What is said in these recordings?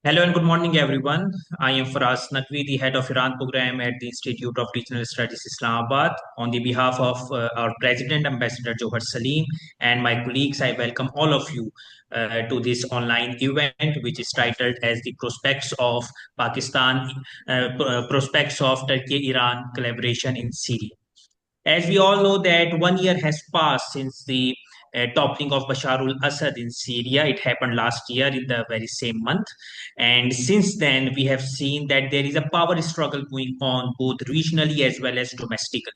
Hello and good morning, everyone. I am Faraz Naqvi, the head of Iran program at the Institute of Regional Studies, Islamabad. On the behalf of our President, Ambassador Johar Salim, and my colleagues, I welcome all of you to this online event, which is titled as the Prospects of Pakistan, Prospects of Turkey-Iran Collaboration in Syria. As we all know that 1 year has passed since the toppling of Bashar al-Assad in Syria. It happened last year in the very same month. And since then, we have seen that there is a power struggle going on both regionally as well as domestically.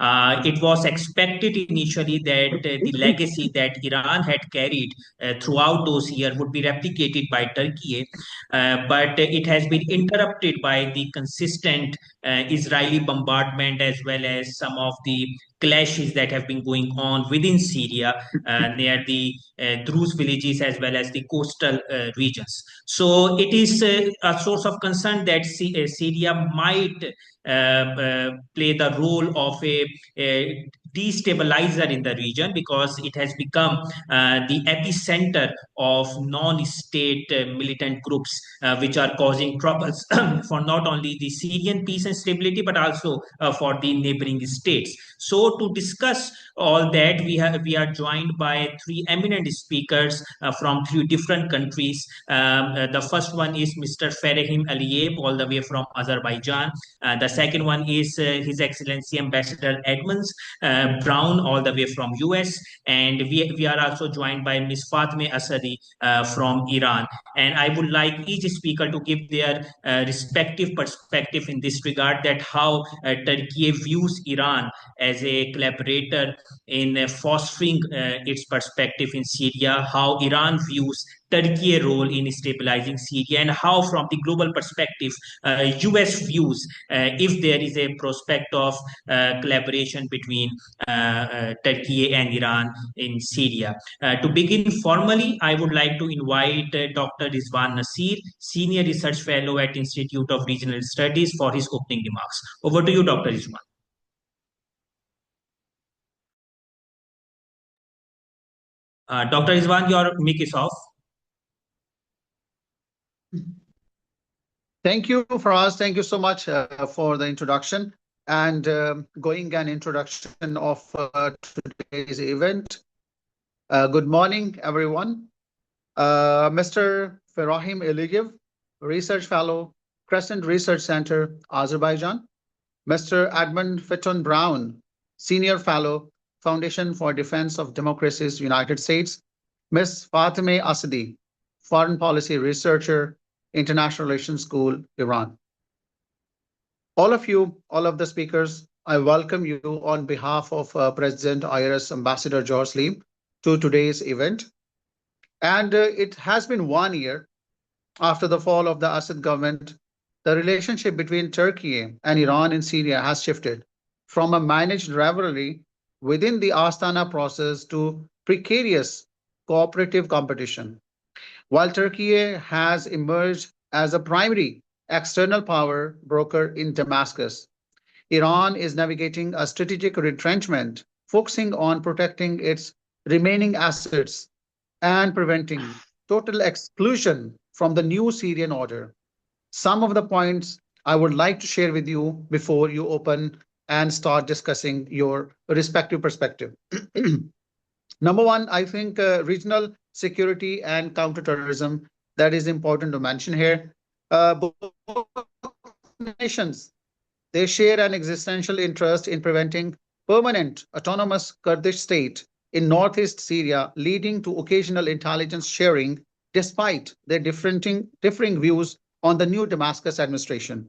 It was expected initially that the legacy that Iran had carried throughout those years would be replicated by Turkey, but it has been interrupted by the consistent Israeli bombardment as well as some of the clashes that have been going on within Syria near the Druze villages as well as the coastal regions. So it is a source of concern that Syria might play the role of a destabilizer in the region because it has become the epicenter of non-state militant groups which are causing troubles for not only the Syrian peace and stability but also for the neighboring states. So to discuss all that, we are joined by three eminent speakers from three different countries. The first one is Mr. Ferahim Eliyev, all the way from Azerbaijan. The second one is His Excellency Ambassador Edmunds Brown, all the way from US. And we are also joined by Ms. Fatemeh Asadi from Iran. And I would like each speaker to give their respective perspective in this regard, that how Turkey views Iran as a collaborator in fostering its perspective in Syria, how Iran views Turkey role in stabilizing Syria, and how from the global perspective US views if there is a prospect of collaboration between Turkey and Iran in Syria. To begin formally, I would like to invite Dr. Rizwan Nasir, Senior Research Fellow at Institute of Regional Studies, for his opening remarks. Over to you, Dr. Rizwan. Dr. Rizwan, your mic is off. Thank you, Faraz. Thank you so much for the introduction and going an introduction of today's event. Good morning, everyone. Mr. Ferahim Eliyev, Research Fellow, Crescent Research Center, Azerbaijan. Mr. Edmund Fitton-Brown, Senior Fellow, Foundation for Defense of Democracies, United States. Ms. Fatemeh Asadi, Foreign Policy Researcher, International Relations School, Iran. All of the speakers, I welcome you on behalf of President IRS Ambassador Johar Salim to today's event. And it has been 1 year after the fall of the Assad government. The relationship between Turkey and Iran in Syria has shifted from a managed rivalry within the Astana process to precarious cooperative competition. While Turkey has emerged as a primary external power broker in Damascus, Iran is navigating a strategic retrenchment, focusing on protecting its remaining assets and preventing total exclusion from the new Syrian order. Some of the points I would like to share with you before you open and start discussing your respective perspective. Number one, I think regional security and counterterrorism, that is important to mention here. Both nations, they share an existential interest in preventing permanent autonomous Kurdish state in northeast Syria, leading to occasional intelligence sharing despite their differing views on the new Damascus administration.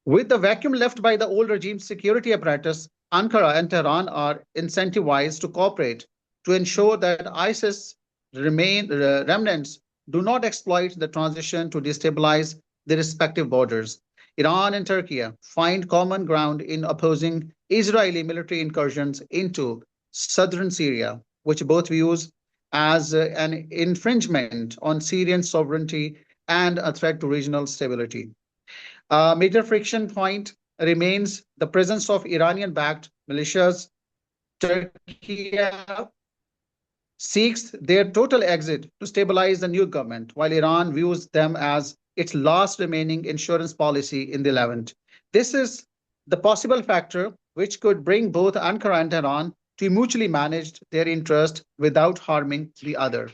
With the vacuum left by the old regime's security apparatus, Ankara and Tehran are incentivized to cooperate to ensure that ISIS remnants do not exploit the transition to destabilize their respective borders. Iran and Turkey find common ground in opposing Israeli military incursions into southern Syria, which both views as an infringement on Syrian sovereignty and a threat to regional stability. A major friction point remains the presence of Iranian-backed militias. Turkey seeks their total exit to stabilize the new government, while Iran views them as its last remaining insurance policy in the Levant. This is the possible factor which could bring both Ankara and Tehran to mutually manage their interest without harming the other.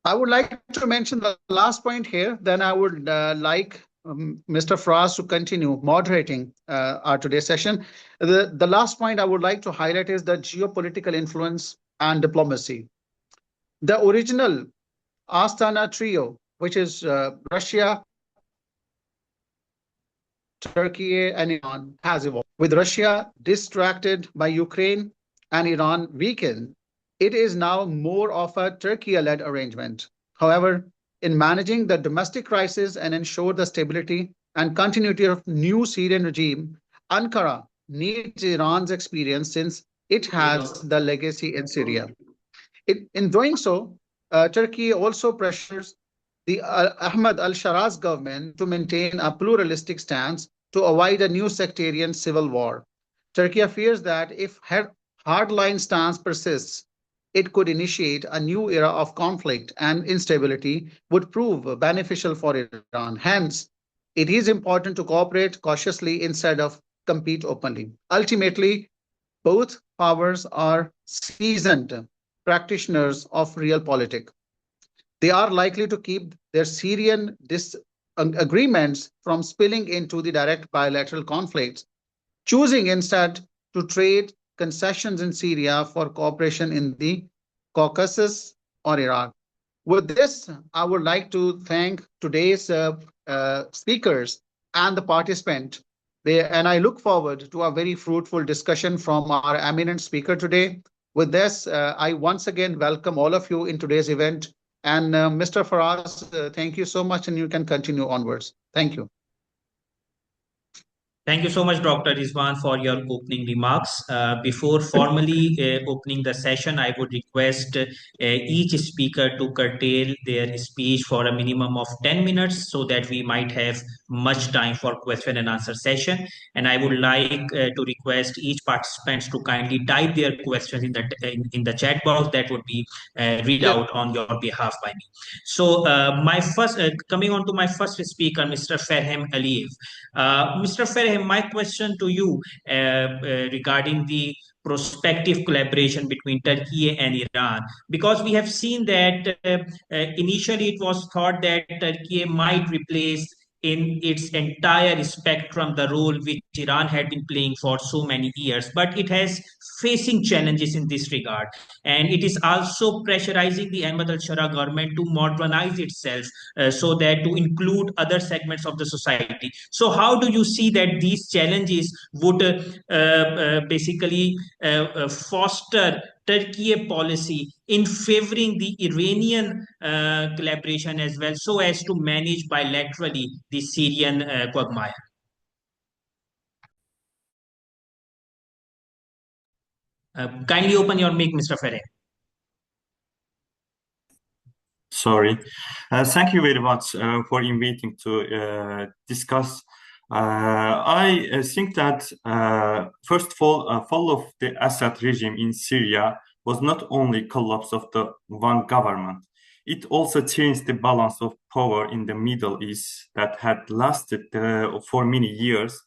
I would like to mention the last point here, then I would like Mr. Fras to continue moderating our today's session. The last point I would like to highlight is the geopolitical influence and diplomacy. The original Astana trio, which is Russia, Turkey, and Iran, has evolved. With Russia distracted by Ukraine and Iran weakened, it is now more of a Turkey-led arrangement. However, in managing the domestic crisis and ensure the stability and continuity of new Syrian regime, Ankara needs Iran's experience since it has the legacy in Syria. In doing so, Turkey also pressures the Ahmed al-Sharaz government to maintain a pluralistic stance to avoid a new sectarian civil war. Turkey fears that if her hardline stance persists, it could initiate a new era of conflict and instability would prove beneficial for Iran. Hence, it is important to cooperate cautiously instead of compete openly. Ultimately, both powers are seasoned practitioners of realpolitik. They are likely to keep their Syrian agreements from spilling into the direct bilateral conflicts, choosing instead to trade concessions in Syria for cooperation in the Caucasus or Iraq. With this, I would like to thank today's speakers and the participant. And I look forward to a very fruitful discussion from our eminent speaker today. With this, I once again welcome all of you in today's event. And Mr. Faraz, thank you so much, and you can continue onwards. Thank you. Thank you so much, Dr. Rizwan, for your opening remarks. Before formally opening the session, I would request each speaker to curtail their speech for a minimum of 10 minutes so that we might have much time for question and answer session. And I would like to request each participant to kindly type their questions in the chat box that would be read Yeah. out on your behalf by me. So coming on to my first speaker, Mr. Ferahim Eliyev. Mr. Ferahim, my question to you regarding the prospective collaboration between Turkey and Iran, because we have seen that initially it was thought that Turkey might replace in its entire spectrum the role which Iran had been playing for so many years, but it has facing challenges in this regard, and it is also pressurizing the Ahmed al-Shara government to modernize itself so that to include other segments of the society. So how do you see that these challenges would basically foster Turkey policy in favoring the Iranian collaboration as well, so as to manage bilaterally the Syrian quagmire? Kindly open your mic, Mr. Ferre. Sorry. Thank you very much for inviting to discuss. I think that, first of all, fall of the Assad regime in Syria was not only collapse of the one government, it also changed the balance of power in the Middle East that had lasted for many years.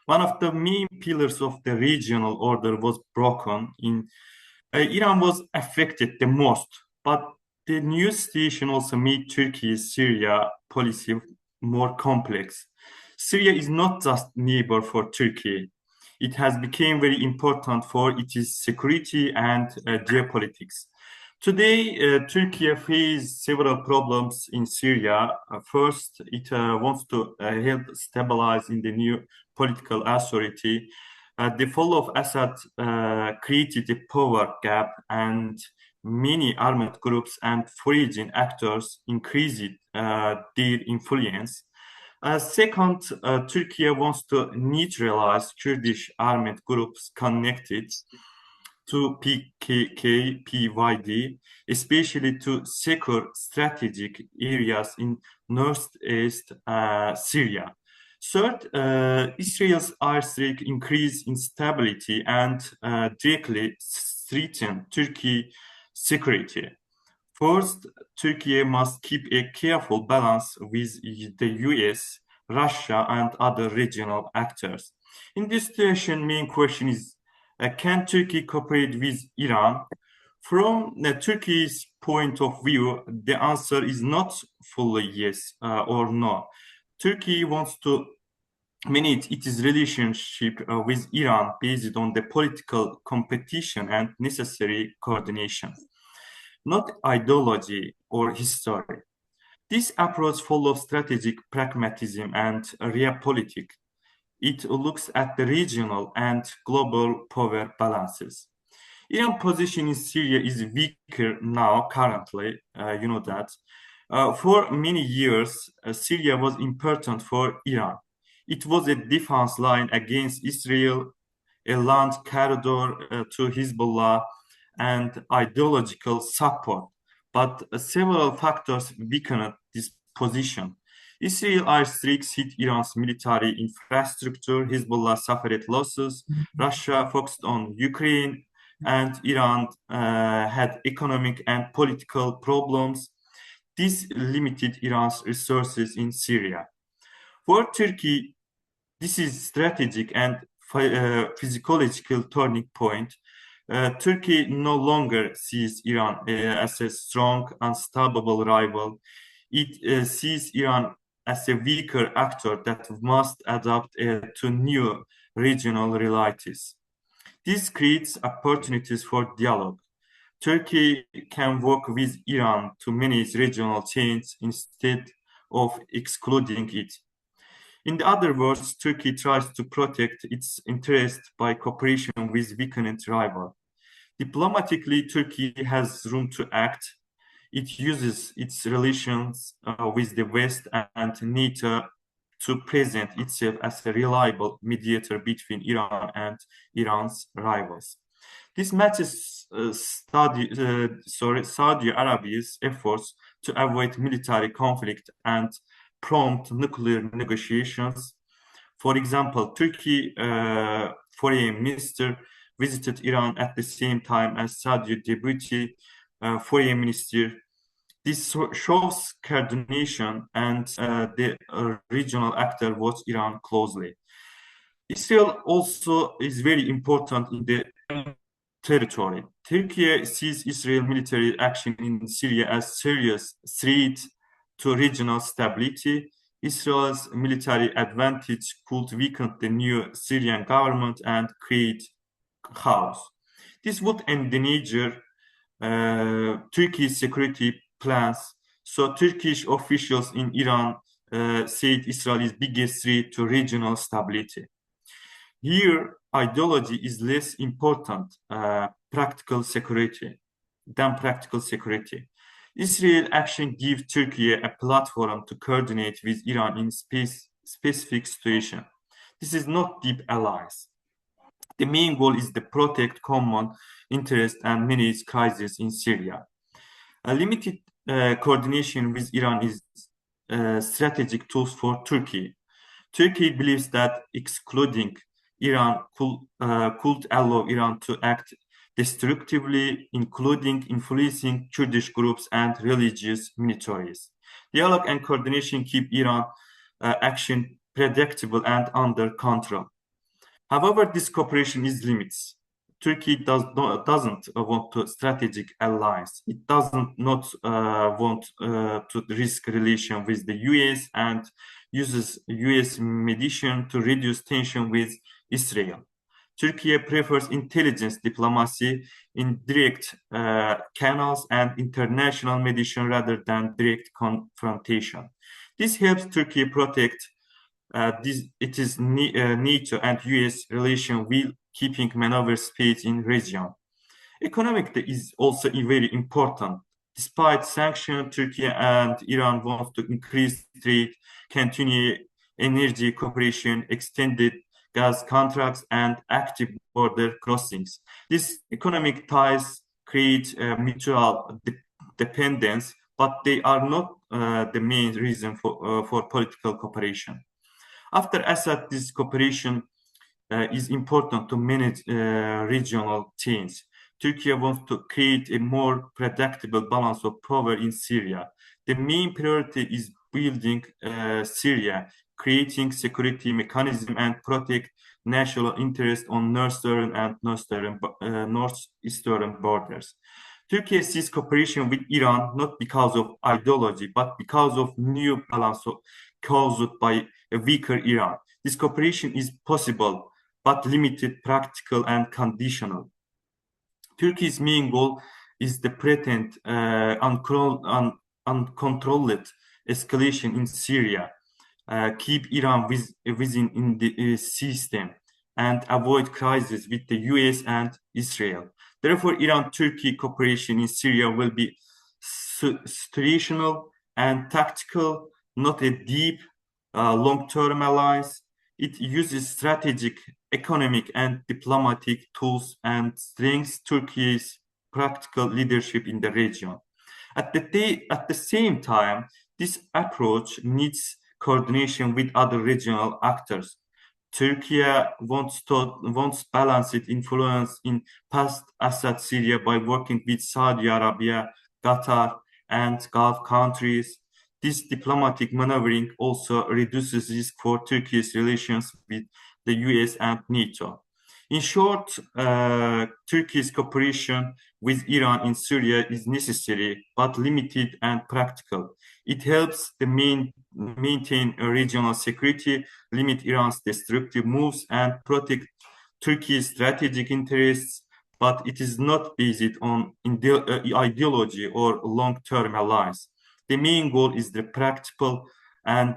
One of the main pillars of the regional order was broken. Iran was affected the most, but the new situation also made Turkey's Syria policy more complex. Syria is not just neighbor for Turkey. It has become very important for its security and geopolitics. Today, Turkey faces several problems in Syria. First, it wants to help stabilize in the new political authority. The fall of Assad created a power gap, and many armed groups and foreign actors increased their influence. Second, Turkey wants to neutralize Kurdish armed groups connected to PKK, PYD, especially to secure strategic areas in northeast Syria. Third, Israel's airstrike increased instability and directly threatened Turkey security. First, Turkey must keep a careful balance with the US, Russia, and other regional actors. In this situation, main question is, can Turkey cooperate with Iran? From Turkey's point of view, the answer is not fully yes or no. Turkey wants to manage its relationship with Iran based on the political competition and necessary coordination, not ideology or history. This approach follows strategic pragmatism and realpolitik. It looks at the regional and global power balances. Iran's position in Syria is weaker now, currently, you know that. For many years, Syria was important for Iran. It was a defense line against Israel, a land corridor to Hezbollah, and ideological support. But several factors weakened this position. Israel airstrikes hit Iran's military infrastructure, Hezbollah suffered losses, Russia focused on Ukraine, and Iran had economic and political problems. This limited Iran's resources in Syria. For Turkey, this is strategic and physiological turning point. Turkey no longer sees Iran as a strong, unstoppable rival. It sees Iran as a weaker actor that must adapt to new regional realities. This creates opportunities for dialogue. Turkey can work with Iran to manage regional change instead of excluding it. In other words, Turkey tries to protect its interests by cooperation with weakened rival. Diplomatically, Turkey has room to act. It uses its relations with the West and NATO to present itself as a reliable mediator between Iran and Iran's rivals. This matches Saudi Arabia's efforts to avoid military conflict and prompt nuclear negotiations. For example, Turkey foreign minister visited Iran at the same time as Saudi deputy foreign minister. This shows coordination, and the regional actor watch Iran closely. Israel also is very important in the territory. Turkey sees Israel military action in Syria as serious threat to regional stability. Israel's military advantage could weaken the new Syrian government and create chaos. This would endanger Turkey's security plans. So Turkish officials in Iran said Israel is biggest threat to regional stability. Here, ideology is less important practical security than practical security. Israel action gives Turkey a platform to coordinate with Iran in specific situation. This is not deep allies. The main goal is to protect common interest and manage crisis in Syria. A limited coordination with Iran is strategic tools for Turkey. Turkey believes that excluding Iran could allow Iran to act destructively, including influencing Kurdish groups and religious minorities. Dialogue and coordination keep Iran action predictable and under control. However, this cooperation is limited. Turkey doesn't want to strategic alliance. It doesn't not want to risk relation with the US and uses US mediation to reduce tension with Israel. Turkey prefers intelligence diplomacy, indirect canals, and international mediation rather than direct confrontation. This helps Turkey protect its NATO and US relation while keeping maneuver space in region. Economically is also very important. Despite sanctions, Turkey and Iran want to increase trade, continue energy cooperation, extended gas contracts, and active border crossings. These economic ties create mutual dependence, but they are not the main reason for political cooperation. After Assad, this cooperation is important to manage regional change. Turkey wants to create a more predictable balance of power in Syria. The main priority is building Syria, creating security mechanism and protect national interest on northern and northeastern borders. Turkey sees cooperation with Iran not because of ideology, but because of new balance caused by a weaker Iran. This cooperation is possible, but limited, practical, and conditional. Turkey's main goal is the pretend uncontrolled escalation in Syria, keep Iran within the system, and avoid crisis with the US and Israel. Therefore, Iran-Turkey cooperation in Syria will be situational and tactical, not a deep, long-term alliance. It uses strategic, economic, and diplomatic tools and strengthens Turkey's practical leadership in the region. At the same time, this approach needs coordination with other regional actors. Turkey wants balanced influence in past Assad Syria by working with Saudi Arabia, Qatar, and Gulf countries. This diplomatic maneuvering also reduces risk for Turkey's relations with the US and NATO. In short, Turkey's cooperation with Iran in Syria is necessary, but limited and practical. It helps the maintain regional security, limit Iran's destructive moves, and protect Turkey's strategic interests, but it is not based on ideology or long-term alliance. The main goal is the practical and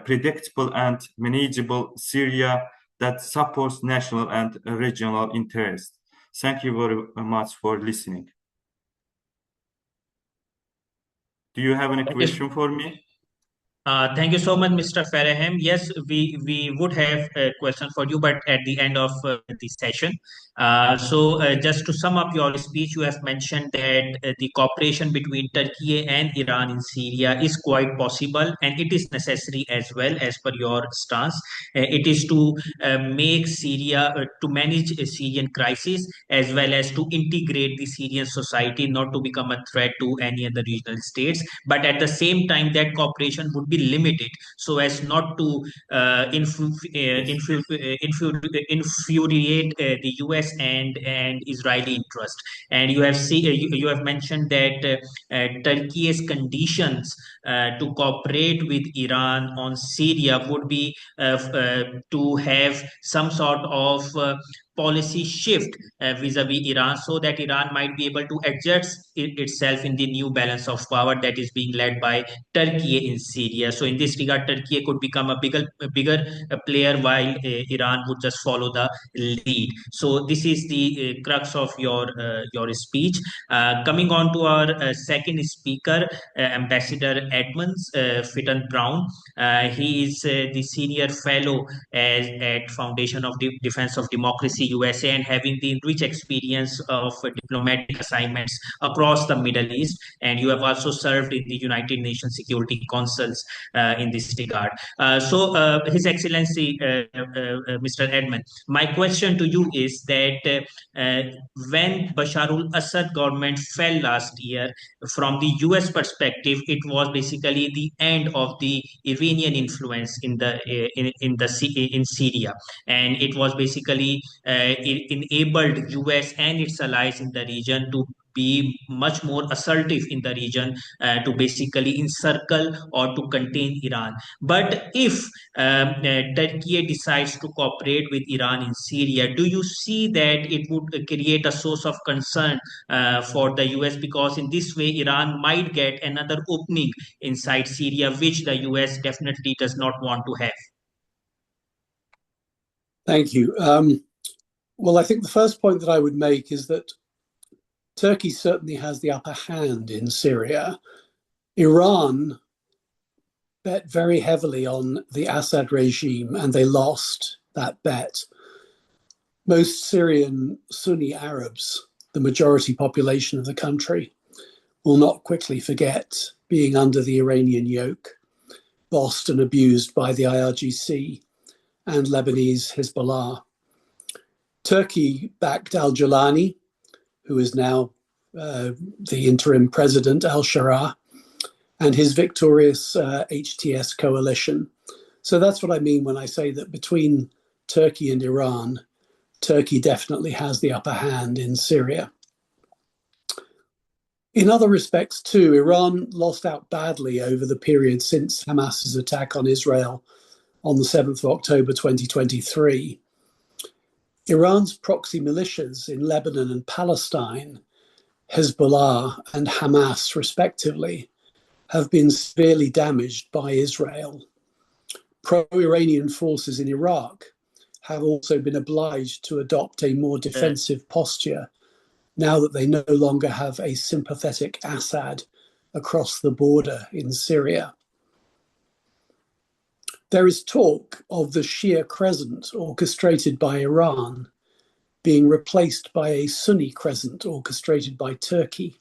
predictable and manageable Syria that supports national and regional interests. Thank you very much for listening. Do you have any question for me? Thank you so much, Mr. Ferahim. Yes, we would have a question for you, but at the end of the session. Just to sum up your speech, you have mentioned that the cooperation between Turkey and Iran in Syria is quite possible, and it is necessary as well, as per your stance. It is to make Syria, to manage a Syrian crisis, as well as to integrate the Syrian society, not to become a threat to any other regional states. But at the same time, that cooperation would be limited so as not to infuriate the US and Israeli interest. And you have you have mentioned that Turkey's conditions to cooperate with Iran on Syria would be to have some sort of policy shift vis-a-vis Iran, so that Iran might be able to adjust itself in the new balance of power that is being led by Turkey in Syria. So in this regard, Turkey could become a bigger player, while Iran would just follow the lead. So this is the crux of your speech. Coming on to our second speaker, Ambassador Edmund Fitton-Brown. He is the senior fellow at Foundation of Defense of Democracy USA, and having the rich experience of diplomatic assignments across the Middle East. And you have also served in the United Nations Security Councils in this regard. His Excellency, Mr. Edmund, my question to you is that when Bashar al-Assad government fell last year, from the US perspective, it was basically the end of the Iranian influence in Syria, and it was basically it enabled US and its allies in the region to be much more assertive in the region, to basically encircle or to contain Iran. But if Turkey decides to cooperate with Iran in Syria, do you see that it would create a source of concern for the US? Because in this way, Iran might get another opening inside Syria, which the US definitely does not want to have. Thank you. Well, I think the first point that I would make is that Turkey certainly has the upper hand in Syria. Iran bet very heavily on the Assad regime, and they lost that bet. Most Syrian Sunni Arabs, the majority population of the country, will not quickly forget being under the Iranian yoke, bossed and abused by the IRGC and Lebanese Hezbollah. Turkey backed al-Jilani who is now the interim president, al-Shara, and his victorious HTS coalition. So that's what I mean when I say that between Turkey and Iran, Turkey definitely has the upper hand in Syria. In other respects too, Iran lost out badly over the period since Hamas's attack on Israel on the 7th of October 2023. Iran's proxy militias in Lebanon and Palestine, Hezbollah and Hamas respectively, have been severely damaged by Israel. Pro-Iranian forces in Iraq have also been obliged to adopt a more defensive posture now that they no longer have a sympathetic Assad across the border in Syria. There is talk of the Shia Crescent orchestrated by Iran being replaced by a Sunni Crescent orchestrated by Turkey,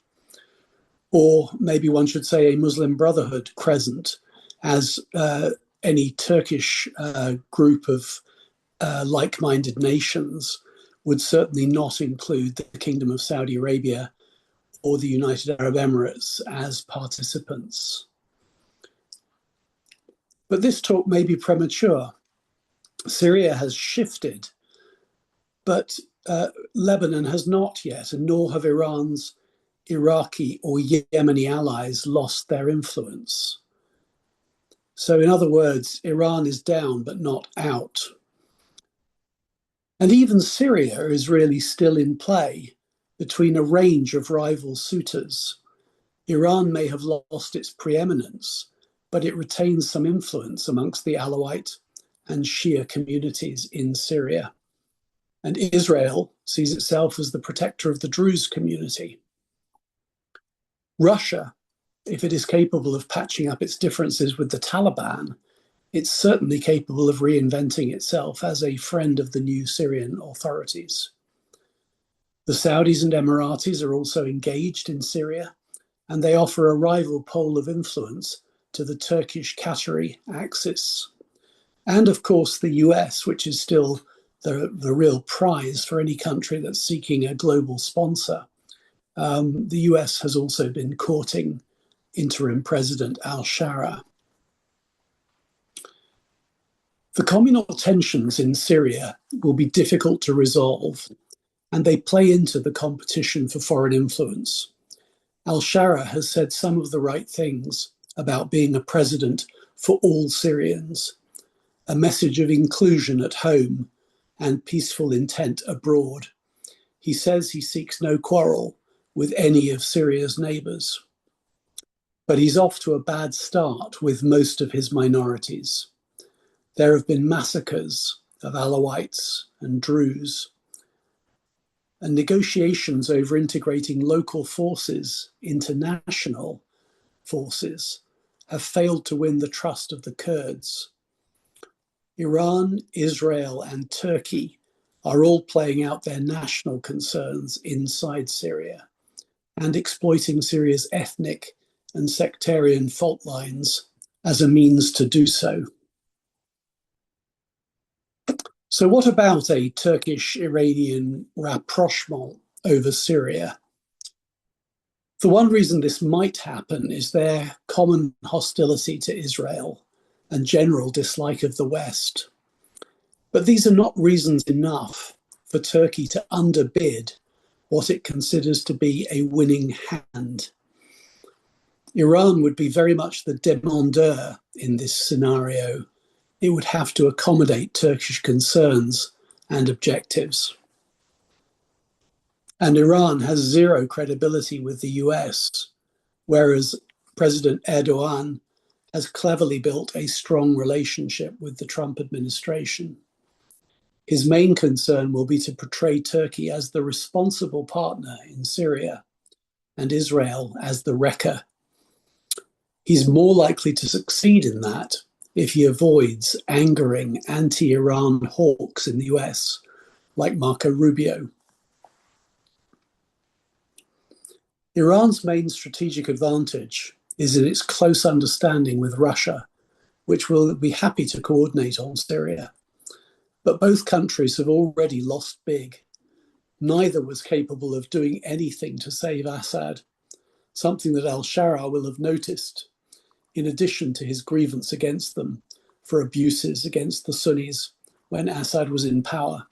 or maybe one should say a Muslim Brotherhood Crescent, as any Turkish group of like-minded nations would certainly not include the Kingdom of Saudi Arabia or the United Arab Emirates as participants. But this talk may be premature. Syria has shifted, but Lebanon has not yet, and nor have Iran's Iraqi or Yemeni allies lost their influence. So in other words, Iran is down but not out. And even Syria is really still in play between a range of rival suitors. Iran may have lost its preeminence, but it retains some influence amongst the Alawite and Shia communities in Syria. And Israel sees itself as the protector of the Druze community. Russia, if it is capable of patching up its differences with the Taliban, it's certainly capable of reinventing itself as a friend of the new Syrian authorities. The Saudis and Emiratis are also engaged in Syria, and they offer a rival pole of influence to the Turkish-Qatari axis. And of course, the US, which is still the real prize for any country that's seeking a global sponsor. The US has also been courting interim President al-Shara. The communal tensions in Syria will be difficult to resolve, and they play into the competition for foreign influence. Al-Shara has said some of the right things about being a president for all Syrians, a message of inclusion at home and peaceful intent abroad. He says he seeks no quarrel with any of Syria's neighbours. But he's off to a bad start with most of his minorities. There have been massacres of Alawites and Druze, and negotiations over integrating local forces into national forces have failed to win the trust of the Kurds. Iran, Israel, and Turkey are all playing out their national concerns inside Syria and exploiting Syria's ethnic and sectarian fault lines as a means to do so. So what about a Turkish-Iranian rapprochement over Syria? The one reason this might happen is their common hostility to Israel and general dislike of the West. But these are not reasons enough for Turkey to underbid what it considers to be a winning hand. Iran would be very much the demandeur in this scenario. It would have to accommodate Turkish concerns and objectives. And Iran has zero credibility with the US, whereas President Erdogan has cleverly built a strong relationship with the Trump administration. His main concern will be to portray Turkey as the responsible partner in Syria and Israel as the wrecker. He's more likely to succeed in that if he avoids angering anti-Iran hawks in the US, like Marco Rubio. Iran's main strategic advantage is in its close understanding with Russia, which will be happy to coordinate on Syria. But both countries have already lost big. neither was capable of doing anything to save Assad, something that al-Shara will have noticed, in addition to his grievance against them for abuses against the Sunnis when Assad was in power.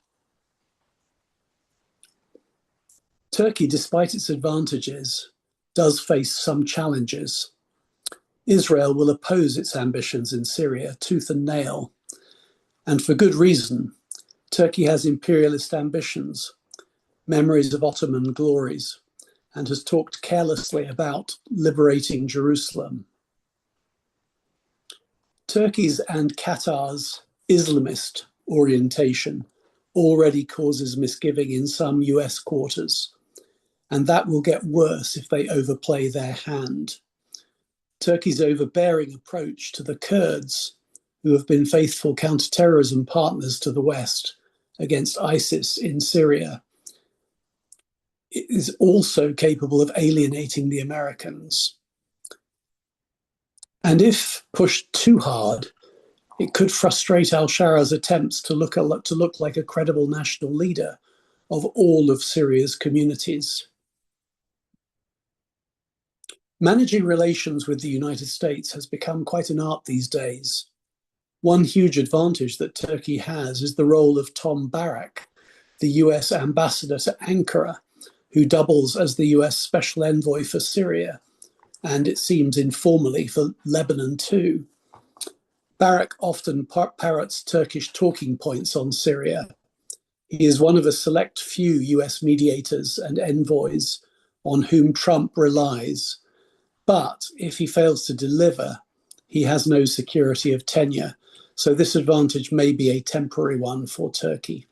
Turkey, despite its advantages, does face some challenges. Israel will oppose its ambitions in Syria tooth and nail, and for good reason. Turkey has imperialist ambitions, memories of Ottoman glories, and has talked carelessly about liberating Jerusalem. Turkey's and Qatar's Islamist orientation already causes misgiving in some US quarters, and that will get worse if they overplay their hand. Turkey's overbearing approach to the Kurds, who have been faithful counterterrorism partners to the West against ISIS in Syria, is also capable of alienating the Americans. And if pushed too hard, it could frustrate al-Shara's attempts to look like a credible national leader of all of Syria's communities. Managing relations with the United States has become quite an art these days. One huge advantage that Turkey has is the role of Tom Barak, the US ambassador to Ankara, who doubles as the US special envoy for Syria, and it seems informally for Lebanon too. Barak often parrots Turkish talking points on Syria. He is one of a select few US mediators and envoys on whom Trump relies. But if he fails to deliver, he has no security of tenure. So this advantage may be a temporary one for Turkey.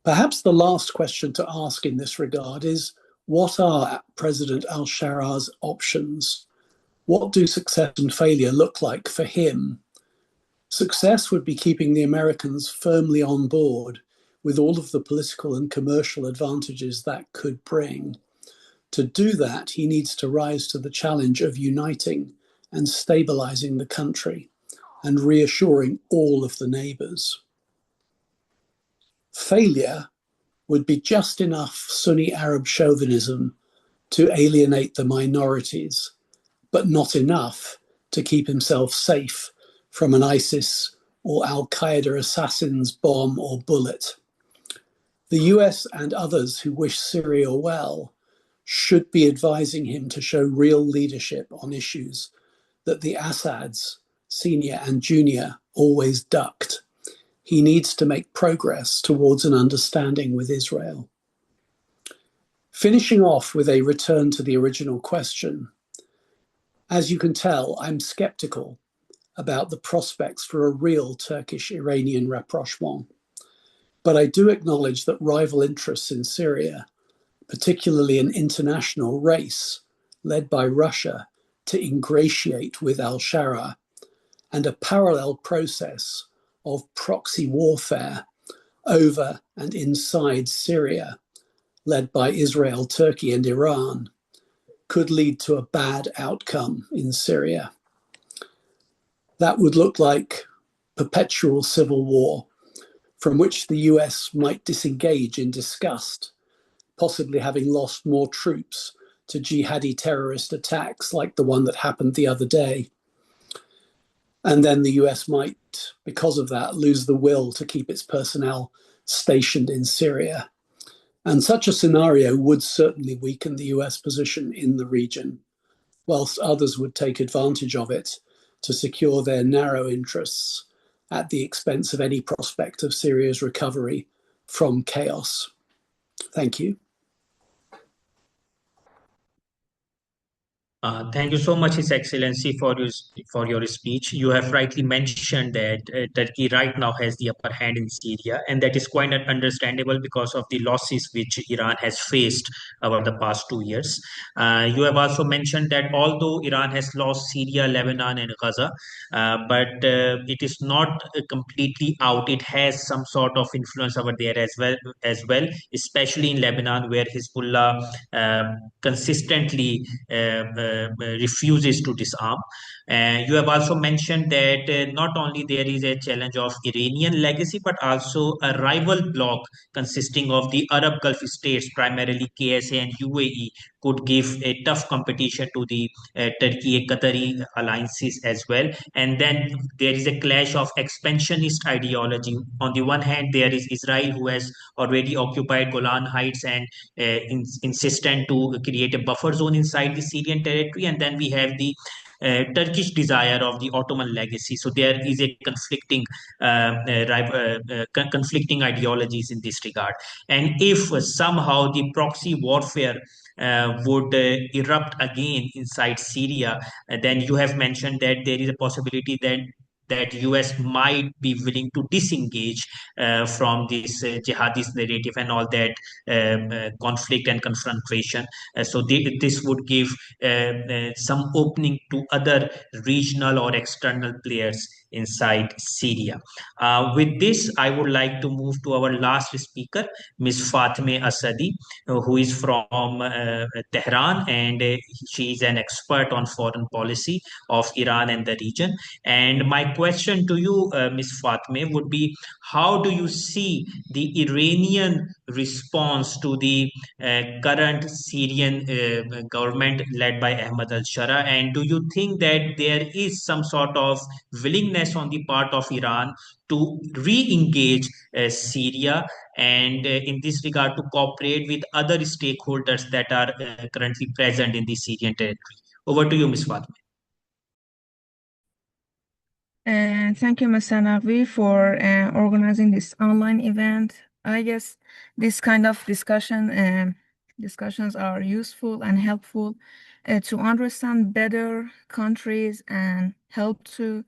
Perhaps the last question to ask in this regard is, what are President al-Shara's options? What do success and failure look like for him? Success would be keeping the Americans firmly on board with all of the political and commercial advantages that could bring. To do that, he needs to rise to the challenge of uniting and stabilizing the country and reassuring all of the neighbors. Failure would be just enough Sunni Arab chauvinism to alienate the minorities, but not enough to keep himself safe from an ISIS or Al-Qaeda assassin's bomb or bullet. The US and others who wish Syria well should be advising him to show real leadership on issues that the Assads, senior and junior, always ducked. He needs to make progress towards an understanding with Israel. Finishing off with a return to the original question, as you can tell, I'm skeptical about the prospects for a real Turkish-Iranian rapprochement. But I do acknowledge that rival interests in Syria, particularly an international race led by Russia to ingratiate with al-Shara, and a parallel process of proxy warfare over and inside Syria, led by Israel, Turkey, and Iran, could lead to a bad outcome in Syria. That would look like perpetual civil war, from which the US might disengage in disgust, possibly having lost more troops to jihadi terrorist attacks like the one that happened the other day. And then the US might, because of that, lose the will to keep its personnel stationed in Syria. And such a scenario would certainly weaken the US position in the region, whilst others would take advantage of it to secure their narrow interests at the expense of any prospect of Syria's recovery from chaos. Thank you. Thank you so much, His Excellency, for your speech. You have rightly mentioned that Turkey right now has the upper hand in Syria, and that is quite understandable because of the losses which Iran has faced over the past 2 years. You have also mentioned that although Iran has lost Syria, Lebanon, and Gaza, but it is not completely out. It has some sort of influence over there as well, especially in Lebanon, where Hezbollah consistently refuses to disarm. You have also mentioned that not only there is a challenge of Iranian legacy, but also a rival bloc consisting of the Arab Gulf states, primarily KSA and UAE, could give a tough competition to the Turkey-Qatari alliances as well. And then there is a clash of expansionist ideology. On the one hand, there is Israel, who has already occupied Golan Heights and insistent to create a buffer zone inside the Syrian territory. And then we have the Turkish desire of the Ottoman legacy. So there is a conflicting ideologies in this regard. And if somehow the proxy warfare would erupt again inside Syria, then you have mentioned that there is a possibility that US might be willing to disengage from this jihadist narrative and all that conflict and confrontation. This would give some opening to other regional or external players inside Syria. With this, I would like to move to our last speaker, Ms. Fatemeh Asadi, who is from Tehran, and she is an expert on foreign policy of Iran and the region. And my question to you, Ms. Fatemeh, would be, how do you see the Iranian response to the current Syrian government led by Ahmad al-Shara? And do you think that there is some sort of willingness on the part of Iran to re-engage Syria, and in this regard to cooperate with other stakeholders that are currently present in the Syrian territory? Over to you, Ms. Fatemeh. Thank you, Mr. Naqvi, for organizing this online event. I guess this kind of discussions are useful and helpful to understand better countries and help to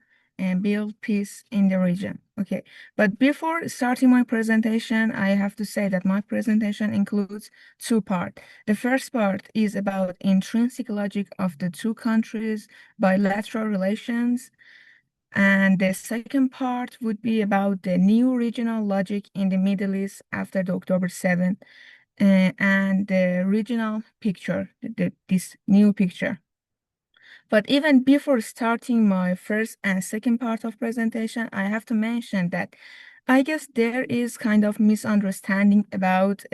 build peace in the region. Okay, but before starting my presentation, I have to say that my presentation includes two parts. The first part is about intrinsic logic of the two countries' bilateral relations. And the second part would be about the new regional logic in the Middle East after the October 7th and the regional picture, this new picture. But even before starting my first and second part of presentation, I have to mention that I guess there is kind of misunderstanding about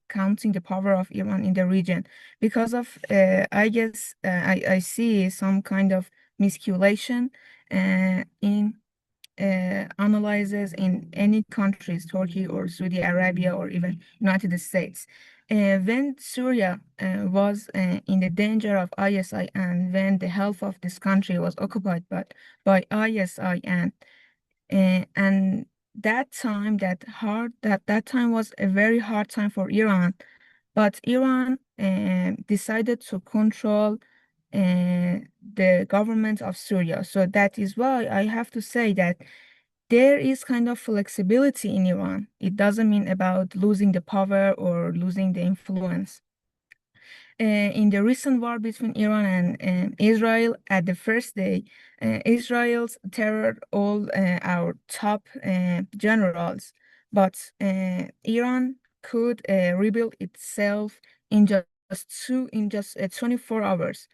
counting the power of Iran in the region because of I guess I see some kind of miscalculation in analyses in any countries, Turkey or Saudi Arabia or even United States. When Syria was in the danger of ISI and when the half of this country was occupied by ISI and that time was a very hard time for Iran, but Iran decided to control the government of Syria. So that is why I have to say that there is kind of flexibility in Iran. It doesn't mean about losing the power or losing the influence. In the recent war between Iran and Israel, at the first day, Israel's terrored all our top generals, but Iran could rebuild itself in just 24 hours.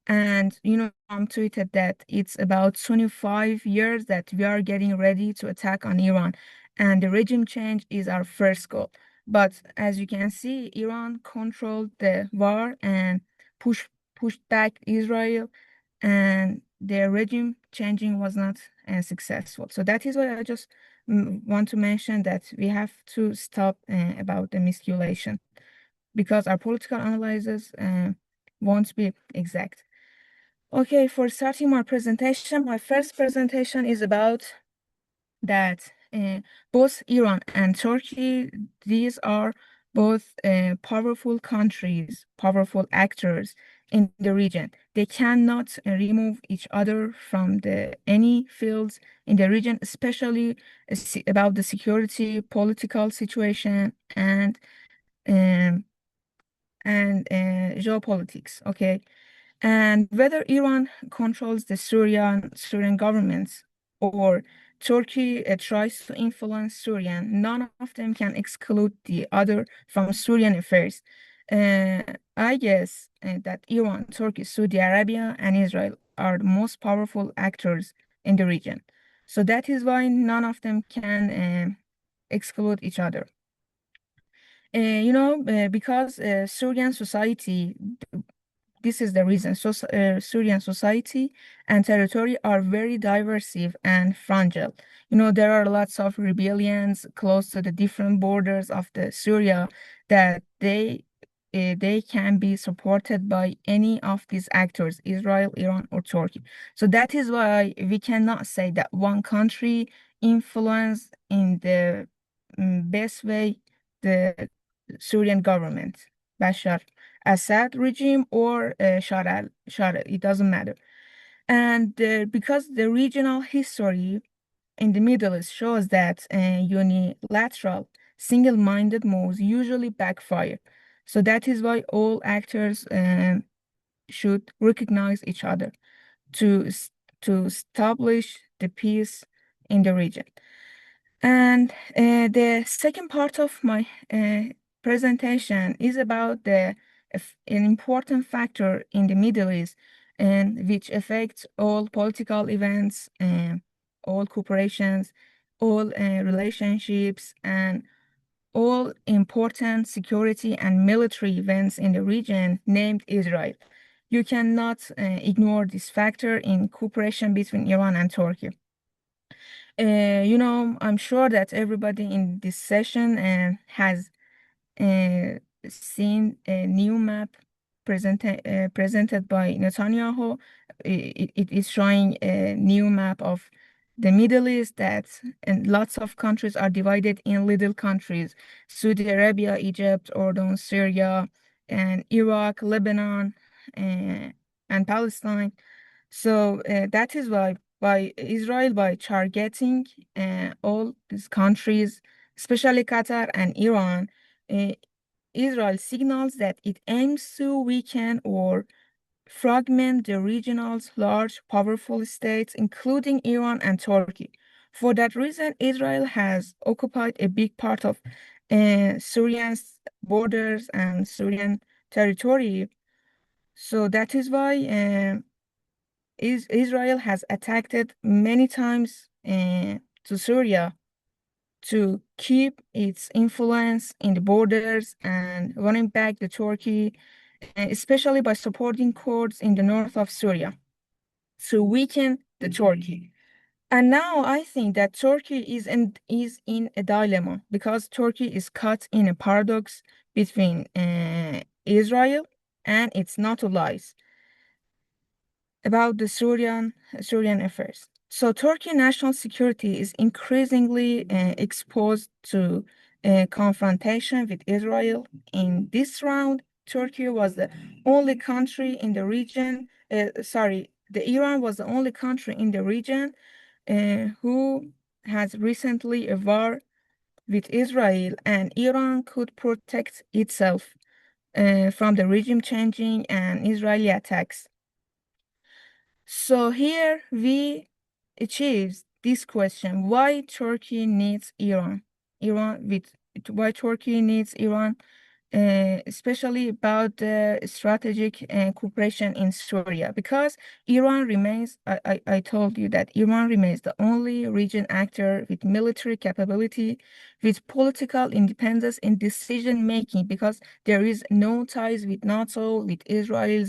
And Trump tweeted that it's about 25 years that we are getting ready to attack on Iran, and the regime change is our first goal. But as you can see, Iran controlled the war and pushed back Israel, and their regime changing was not successful. So that is why I just want to mention that we have to stop about the miscalculation, because our political analysis won't be exact. Okay, for starting my presentation, my first presentation is about that both Iran and Turkey, these are both powerful countries, powerful actors in the region. They cannot remove each other from any fields in the region, especially about the security, political situation, and geopolitics. Okay. And whether Iran controls the Syrian governments or Turkey tries to influence Syria, none of them can exclude the other from Syrian affairs. I guess that Iran, Turkey, Saudi Arabia, and Israel are the most powerful actors in the region. So that is why none of them can exclude each other. Because Syrian society, this is the reason. So Syrian society and territory are very diverse and fragile. There are lots of rebellions close to the different borders of the Syria that they can be supported by any of these actors, Israel, Iran, or Turkey. So that is why we cannot say that one country influenced in the best way the Syrian government, Bashar Assad regime or Shah, it doesn't matter. And because the regional history in the Middle East shows that unilateral, single-minded moves usually backfire. So that is why all actors should recognize each other to establish the peace in the region. And the second part of my presentation is about an important factor in the Middle East and which affects all political events, all cooperations, all relationships, and all important security and military events in the region, named Israel. You cannot ignore this factor in cooperation between Iran and Turkey. I'm sure that everybody in this session has seen a new map presented by Netanyahu. It is showing a new map of the Middle East and lots of countries are divided in little countries: Saudi Arabia, Egypt, Jordan, Syria, and Iraq, Lebanon, and Palestine. So that is why by Israel, by targeting all these countries, especially Qatar and Iran, Israel signals that it aims to weaken or fragment the region's large, powerful states, including Iran and Turkey. For that reason, Israel has occupied a big part of Syrian borders and Syrian territory. So that is why Israel has attacked it many times to Syria to keep its influence in the borders and running back the Turkey, especially by supporting Kurds in the north of Syria to weaken the Turkey. And now I think that Turkey is in a dilemma because Turkey is caught in a paradox between Israel and its NATO allies about the Syrian affairs. So Turkey national security is increasingly exposed to confrontation with Israel. In this round, Turkey was the only country in the region, Iran was the only country in the region who has recently a war with Israel, and Iran could protect itself from the regime changing and Israeli attacks. So here we achieve this question: why Turkey needs Iran? Why Turkey needs Iran, especially about the strategic cooperation in Syria, because Iran remains, I told you that Iran remains the only region actor with military capability, with political independence in decision making, because there is no ties with NATO, with Israel,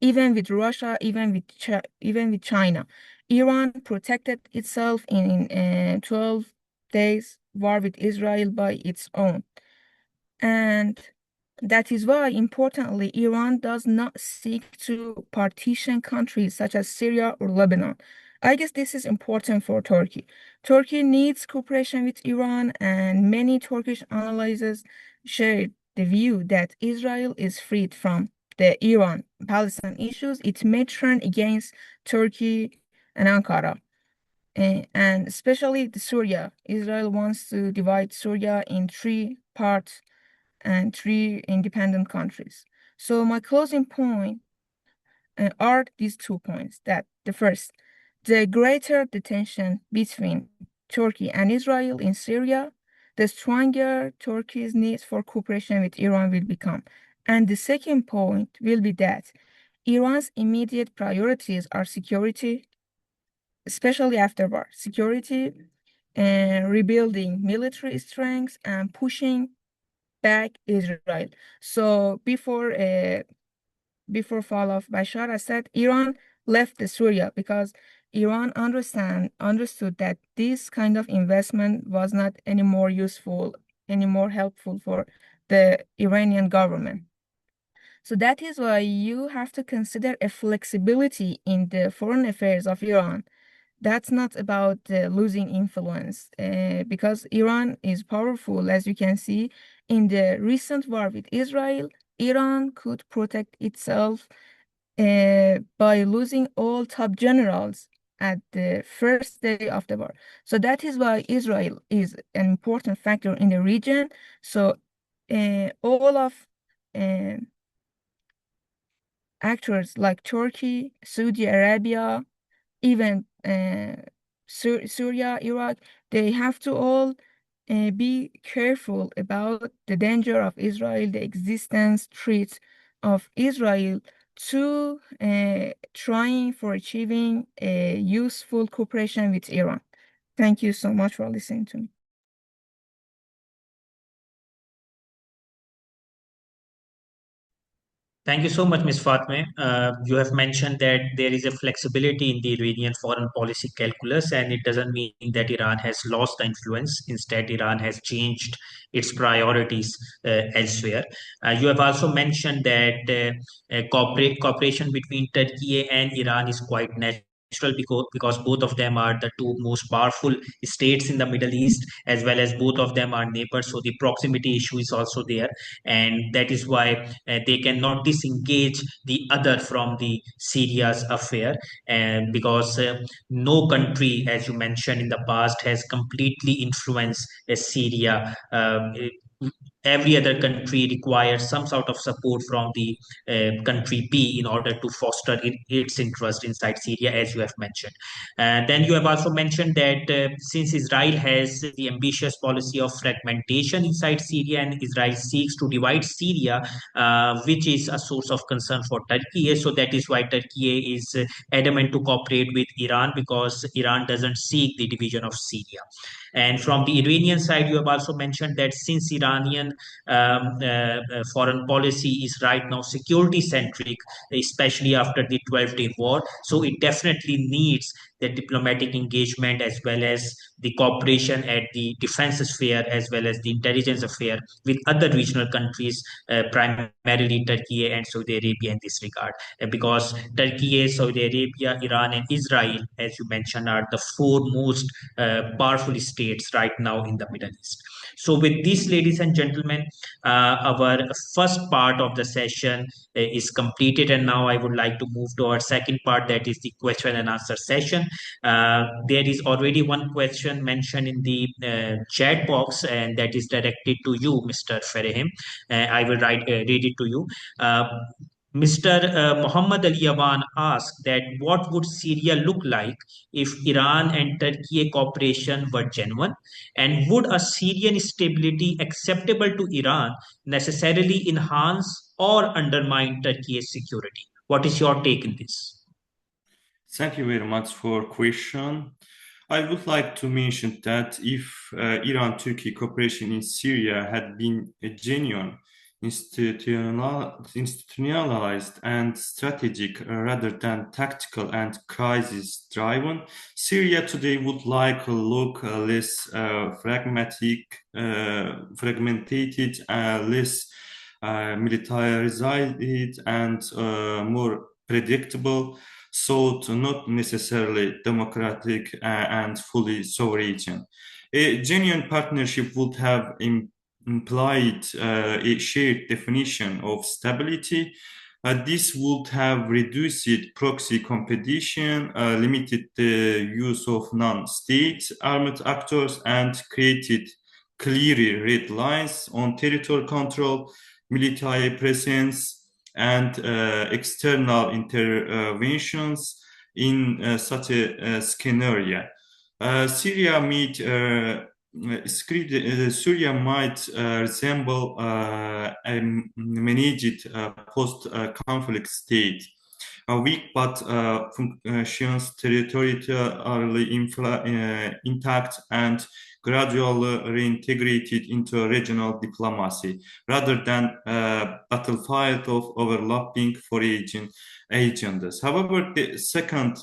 even with Russia, even with China. Iran protected itself in 12 days war with Israel by its own. And that is why, importantly, Iran does not seek to partition countries such as Syria or Lebanon. I guess this is important for Turkey. Turkey needs cooperation with Iran, and many Turkish analysts share the view that Israel is freed from the Iran-Palestine issues. It may turn against Turkey and Ankara. And especially Syria. Israel wants to divide Syria in 3 parts and 3 independent countries. So my closing point are these 2 points: that the first, the greater the tension between Turkey and Israel in Syria, the stronger Turkey's need for cooperation with Iran will become. And the second point will be that Iran's immediate priorities are security, especially after war, security and rebuilding military strengths and pushing back Israel. So before fall of Bashar Assad, Iran left Syria because Iran understood that this kind of investment was not any more useful, any more helpful for the Iranian government. So that is why you have to consider a flexibility in the foreign affairs of Iran. That's not about losing influence because Iran is powerful, as you can see. In the recent war with Israel, Iran could protect itself by losing all top generals at the first day of the war. So that is why Israel is an important factor in the region. So all of actors like Turkey, Saudi Arabia, even Syria, Iraq, they have to all be careful about the danger of Israel, the existence threat of Israel to trying for achieving a useful cooperation with Iran. Thank you so much for listening to me. Thank you so much, Ms. Fatemeh. You have mentioned that there is a flexibility in the Iranian foreign policy calculus, and it doesn't mean that Iran has lost the influence. Instead, Iran has changed its priorities elsewhere. You have also mentioned that cooperation between Turkey and Iran is quite natural because both of them are the two most powerful states in the Middle East, as well as both of them are neighbors. So the proximity issue is also there, and that is why they cannot disengage the other from the Syria's affair, and because no country, as you mentioned in the past, has completely influenced Syria. Every other country requires some sort of support from the country B in order to foster its interest inside Syria, as you have mentioned. Then you have also mentioned that since Israel has the ambitious policy of fragmentation inside Syria and Israel seeks to divide Syria, which is a source of concern for Turkey. So that is why Turkey is adamant to cooperate with Iran, because Iran doesn't seek the division of Syria. And from the Iranian side, you have also mentioned that since Iranian foreign policy is right now security centric, especially after the 12-day war, so it definitely needs the diplomatic engagement as well as the cooperation at the defense sphere as well as the intelligence affair with other regional countries, primarily Turkey and Saudi Arabia in this regard. Because Turkey, Saudi Arabia, Iran, and Israel, as you mentioned, are the four most powerful states right now in the Middle East. So with this, ladies and gentlemen, our first part of the session is completed, and now I would like to move to our second part, that is the question and answer session. There is already one question mentioned in the chat box, and that is directed to you, Mr. Ferahim. I will read it to you. Mr. Muhammad Eliyev asked that what would Syria look like if Iran and Turkey cooperation were genuine, and would a Syrian stability acceptable to Iran necessarily enhance or undermine Turkey's security? What is your take in this? Thank you very much for question. I would like to mention that if Iran-Turkiye cooperation in Syria had been a genuine, institutionalized and strategic rather than tactical and crisis-driven, Syria today would look less fragmented, less militarized, and more predictable, so not necessarily democratic and fully sovereign. A genuine partnership would have implied a shared definition of stability. This would have reduced proxy competition, limited the use of non-state armed actors, and created clear red lines on territorial control, military presence, and external interventions in such a scenario. Syria might Syria might resemble a managed post-conflict state, a weak but functions territorially intact and gradually reintegrated into regional diplomacy, rather than a battlefield of overlapping foreign agendas. However, the second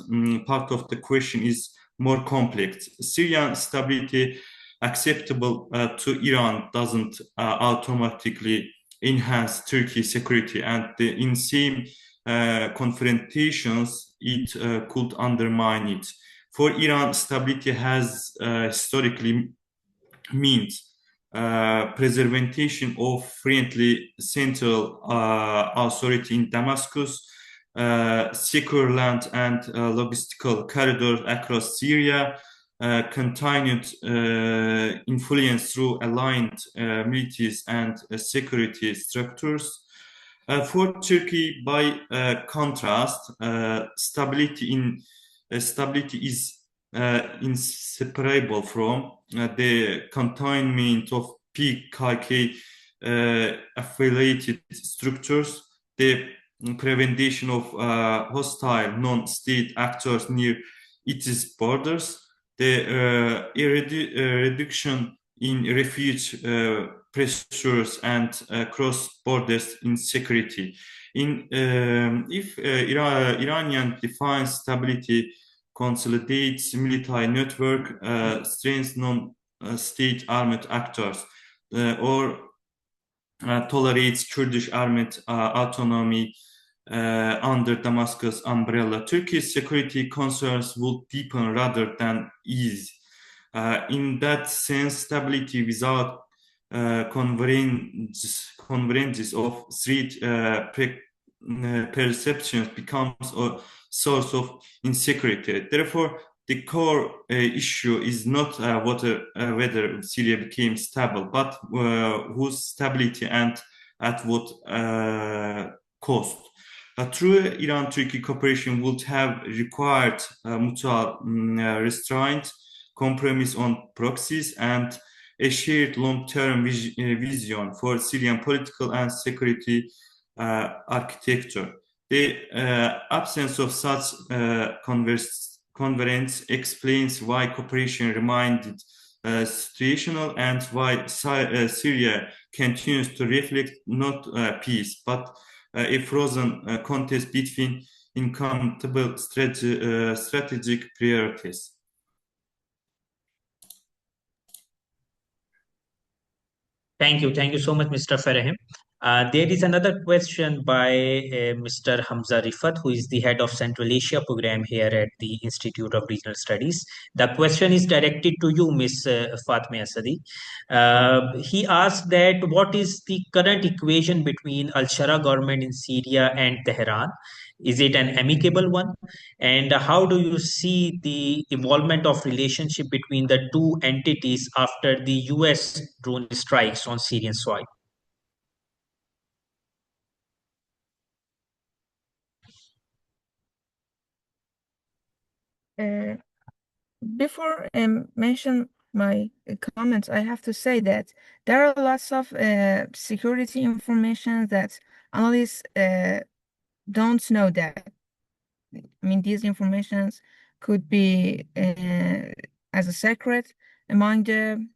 part of the question is more complex. Syrian stability acceptable to Iran doesn't automatically enhance Turkey's security, and in same confrontations, it could undermine it. For Iran, stability has historically meant preservation of friendly central authority in Damascus, secure land and logistical corridors across Syria, continued influence through aligned militaries and security structures. For Turkey, by contrast, stability is inseparable from the containment of PKK affiliated structures, the prevention of hostile non-state actors near its borders, the reduction in refuge pressures and cross borders insecurity. If Iranian defines stability, consolidates military network, strengthens non-state armed actors, or tolerates Kurdish armed autonomy under Damascus umbrella, Turkey's security concerns would deepen rather than ease. In that sense, stability without convergence of threat perceptions becomes a source of insecurity. Therefore, the core issue is not whether Syria became stable, but whose stability and at what cost. A true Iran-Turkey cooperation would have required mutual restraint, compromise on proxies, and a shared long-term vision for Syrian political and security architecture. The absence of such convergence explains why cooperation remained situational and why Syria continues to reflect not peace, but a frozen contest between incompatible strategic priorities. Thank you. Thank you so much, Mr. Ferahim. There is another question by Mr. Hamza Rifat, who is the head of Central Asia program here at the Institute of Regional Studies. The question is directed to you, Ms. Fatemeh Asadi. He asked that what is the current equation between Al-Shara government in Syria and Tehran? Is it an amicable one? And how do you see the involvement of relationship between the two entities after the US drone strikes on Syrian soil? Before mention my comments, I have to say that there are lots of security information that analysts don't know that. I mean, these informations could be as a secret among the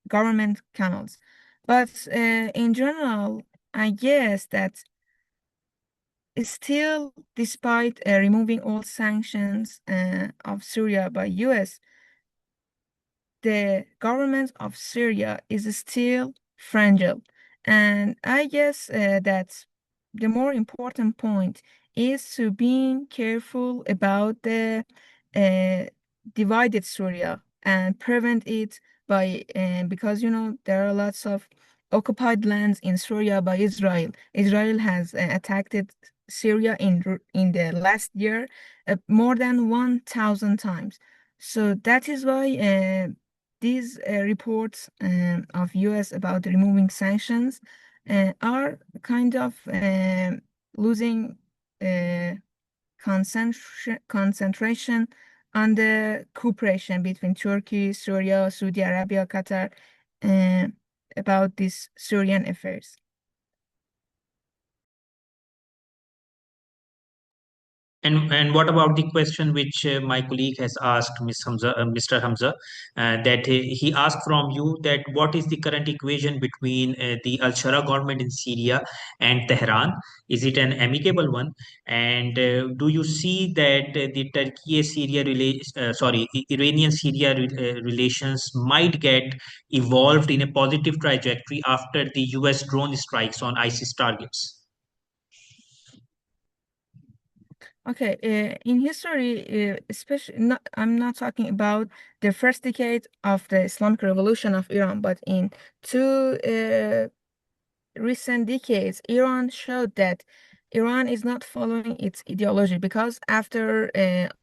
government channels. But in general, I guess that still, despite removing all sanctions of Syria by US, the government of Syria is still fragile. And I guess that the more important point is to being careful about the divided Syria and prevent it by, because, you know, there are lots of occupied lands in Syria by Israel. Israel has attacked Syria in the last year more than 1,000 times. So that is why these reports of US about removing sanctions are kind of losing concentration on the cooperation between Turkey, Syria, Saudi Arabia, Qatar, uh, about these Syrian affairs. And what about the question which my colleague has asked, Mr. Hamza, that he asked from you that what is the current equation between the Al-Shara government in Syria and Tehran? Is it an amicable one? And do you see that the Iranian-Syria relations might get evolved in a positive trajectory after the US drone strikes on ISIS targets? Okay, in history, especially I'm not talking about the first decade of the Islamic Revolution of Iran, but in two recent decades, Iran showed that Iran is not following its ideology, because after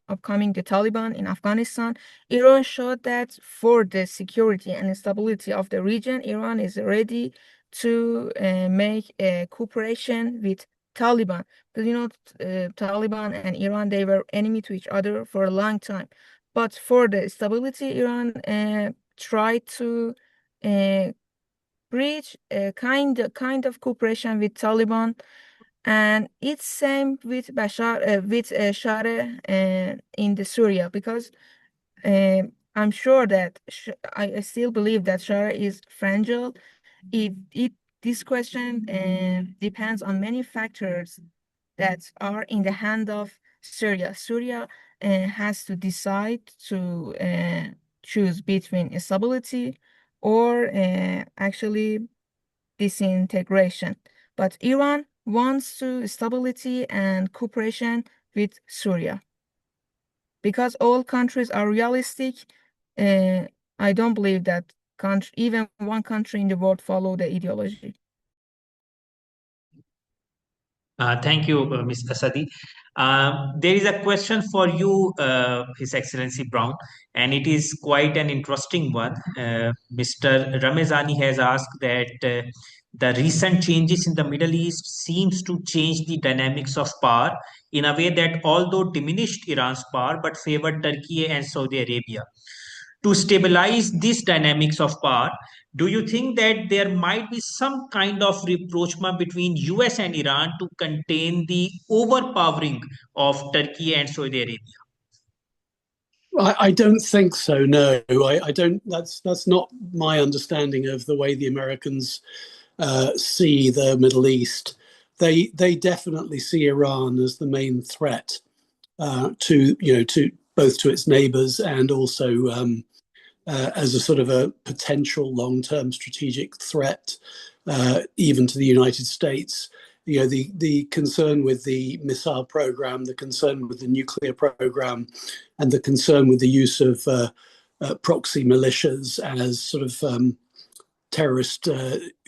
upcoming the Taliban in Afghanistan, Iran showed that for the security and stability of the region, Iran is ready to make a cooperation with Taliban. Because Taliban and Iran, they were enemy to each other for a long time. But for the stability, Iran tried to reach a kind of cooperation with Taliban, and it's same with Shara in the Syria, because I'm sure that I still believe that Shara is fragile. This question depends on many factors that are in the hand of Syria. Syria has to decide to choose between stability or actually disintegration. But Iran wants to stability and cooperation with Syria. Because all countries are realistic, I don't believe that even one country in the world follow the ideology. Thank you, Ms. Asadi. There is a question for you, His Excellency Brown, and it is quite an interesting one. Mr. Ramezani has asked that the recent changes in the Middle East seems to change the dynamics of power in a way that although diminished Iran's power, but favored Turkey and Saudi Arabia. To stabilize these dynamics of power, do you think that there might be some kind of rapprochement between US and Iran to contain the overpowering of Turkey and Saudi Arabia? I don't think so. No, I don't. That's not my understanding of the way the Americans see the Middle East. They definitely see Iran as the main threat to both to its neighbors and also as a sort of a potential long-term strategic threat, even to the United States. The concern with the missile program, the concern with the nuclear program, and the concern with the use of proxy militias as sort of terrorist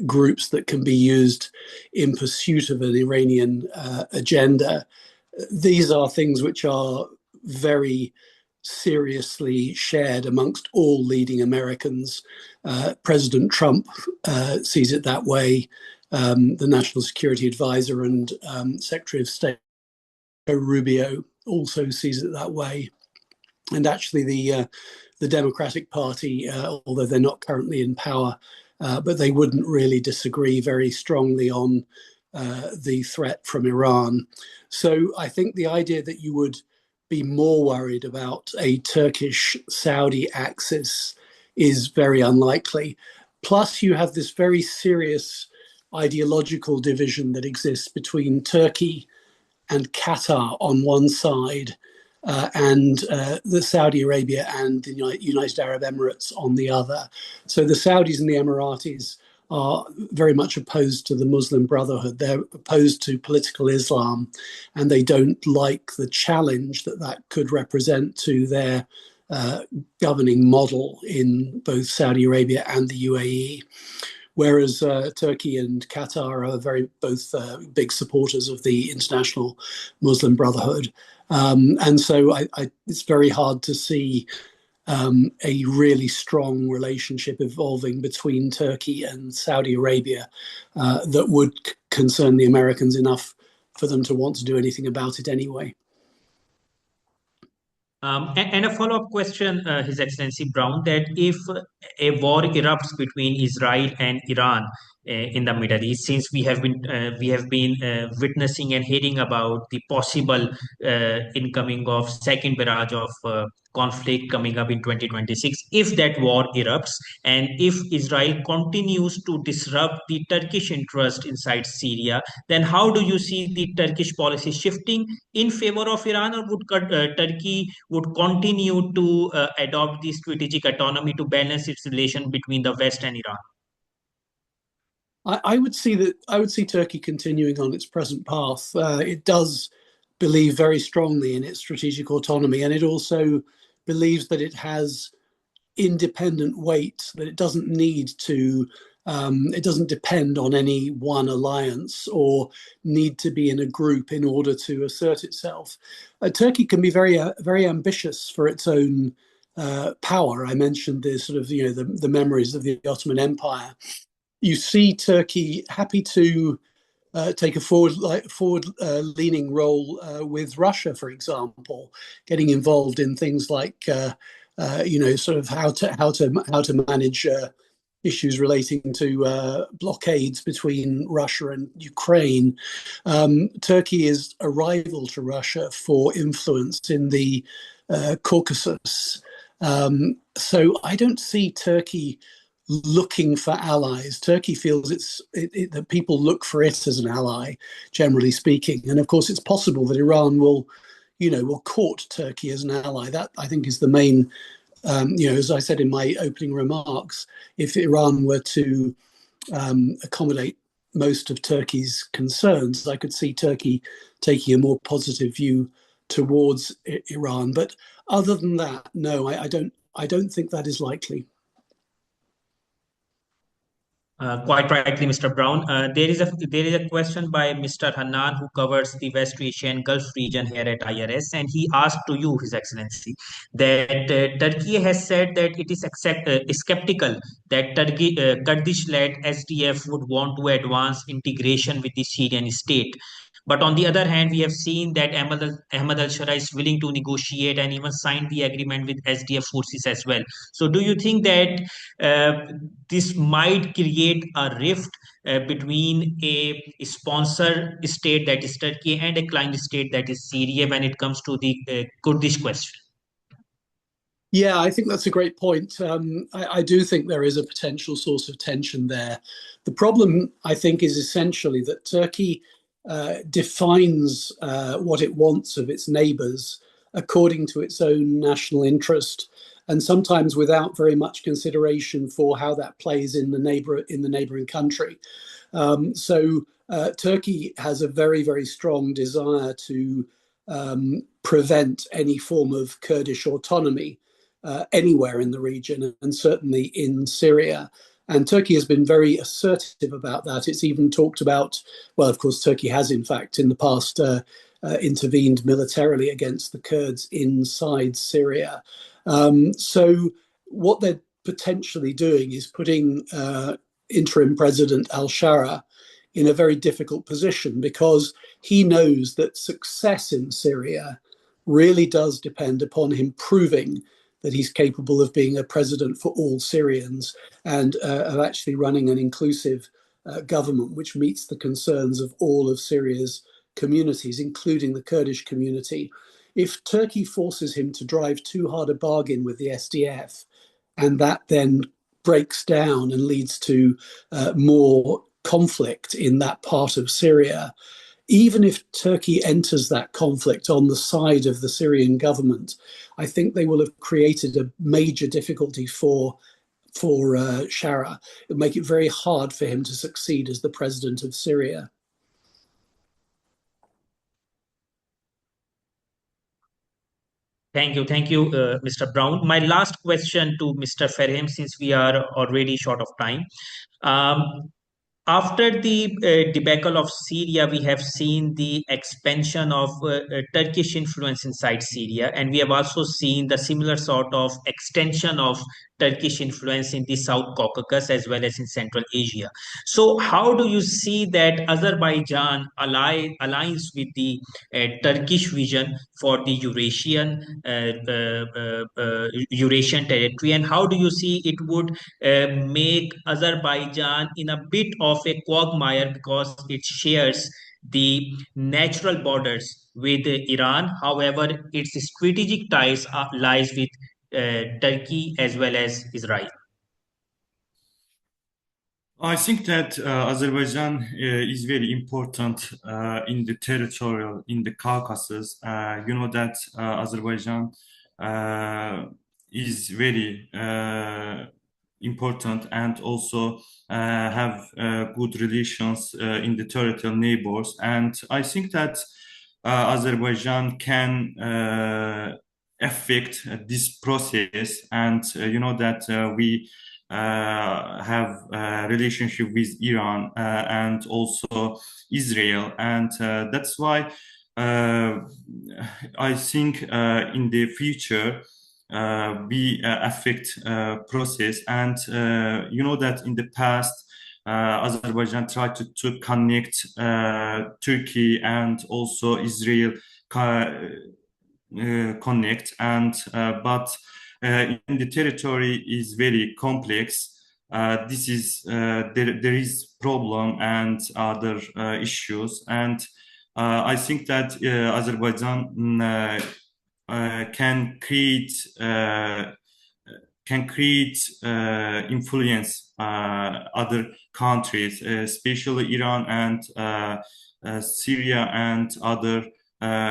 groups that can be used in pursuit of an Iranian agenda. These are things which are very seriously shared amongst all leading Americans. President Trump sees it that way. The National Security Advisor and Secretary of State Rubio also sees it that way. And actually the Democratic Party, although they're not currently in power, but they wouldn't really disagree very strongly on the threat from Iran. So I think the idea that you would be more worried about a Turkish-Saudi axis is very unlikely. Plus, you have this very serious ideological division that exists between Turkey and Qatar on one side, and the Saudi Arabia and the United Arab Emirates on the other. So the Saudis and the Emiratis are very much opposed to the Muslim Brotherhood. They're opposed to political Islam, and they don't like the challenge that could represent to their governing model in both Saudi Arabia and the UAE. Whereas Turkey and Qatar are both big supporters of the International Muslim Brotherhood. And so it's very hard to see a really strong relationship evolving between Turkey and Saudi Arabia that would concern the Americans enough for them to want to do anything about it anyway. And a follow-up question, His Excellency Brown, that if a war erupts between Israel and Iran in the Middle East, since we have been witnessing and hearing about the possible incoming of second barrage of conflict coming up in 2026, if that war erupts and if Israel continues to disrupt the Turkish interest inside Syria, then how do you see the Turkish policy shifting in favor of Iran, or would Turkey would continue to adopt the strategic autonomy to balance its relation between the West and Iran? I would see Turkey continuing on its present path. It does believe very strongly in its strategic autonomy, and it also believes that it has independent weight, that it doesn't need to, it doesn't depend on any one alliance or need to be in a group in order to assert itself. Turkey can be very ambitious for its own power. I mentioned the sort of, the memories of the Ottoman Empire. You see Turkey happy to take a forward-leaning role with Russia, for example, getting involved in things like sort of how to manage issues relating to blockades between Russia and Ukraine. Turkey is a rival to Russia for influence in the Caucasus. So I don't see Turkey looking for allies. Turkey feels that people look for it as an ally, generally speaking. And of course, it's possible that Iran will court Turkey as an ally. That, I think, is the main, as I said in my opening remarks, if Iran were to accommodate most of Turkey's concerns, I could see Turkey taking a more positive view towards Iran. But other than that, no, I don't think that is likely. Quite rightly, Mr. Brown. There is a question by Mr. Hanan, who covers the West Asian Gulf region here at IRS, and he asked to you, His Excellency, that Turkey has said that it is skeptical that Kurdish-led SDF would want to advance integration with the Syrian state. But on the other hand, we have seen that Ahmad al-Shara is willing to negotiate and even sign the agreement with SDF forces as well. So do you think that this might create a rift between a sponsor state, that is Turkey, and a client state, that is Syria, when it comes to the Kurdish question? Yeah, I think that's a great point. I do think there is a potential source of tension there. The problem, I think, is essentially that Turkey defines what it wants of its neighbors according to its own national interest, and sometimes without very much consideration for how that plays in the neighboring country. So Turkey has a very, very strong desire to prevent any form of Kurdish autonomy anywhere in the region, and certainly in Syria. And Turkey has been very assertive about that. It's even talked about, well, of course, Turkey has, in fact, in the past intervened militarily against the Kurds inside Syria. So what they're potentially doing is putting interim President al-Shara in a very difficult position, because he knows that success in Syria really does depend upon him proving that he's capable of being a president for all Syrians and of actually running an inclusive government which meets the concerns of all of Syria's communities, including the Kurdish community. If Turkey forces him to drive too hard a bargain with the SDF, and that then breaks down and leads to more conflict in that part of Syria, even if Turkey enters that conflict on the side of the Syrian government, I think they will have created a major difficulty for Shara. It will make it very hard for him to succeed as the president of Syria. Thank you, Mr. Brown. My last question to Mr. Ferahim, since we are already short of time. After the debacle of Syria, we have seen the expansion of Turkish influence inside Syria, and we have also seen the similar sort of extension of Turkish influence in the South Caucasus as well as in Central Asia. So, how do you see that Azerbaijan aligns with the Turkish vision for the Eurasian territory, and how do you see it would make Azerbaijan in a bit of a quagmire because it shares the natural borders with Iran. However, its strategic ties lies with Turkey as well as Israel. I think that Azerbaijan is very important in the territorial, in the Caucasus. You know that Azerbaijan is very important and also have good relations in the territorial neighbors. And I think that Azerbaijan can affect this process. And you know that we have a relationship with Iran and also Israel, and that's why I think in the future we affect process. And you know that in the past Azerbaijan tried to connect Turkey and also Israel connect, and but in the territory is very complex. This is there is problem and other issues, and I think that Azerbaijan can create influence other countries, especially Iran and Syria and other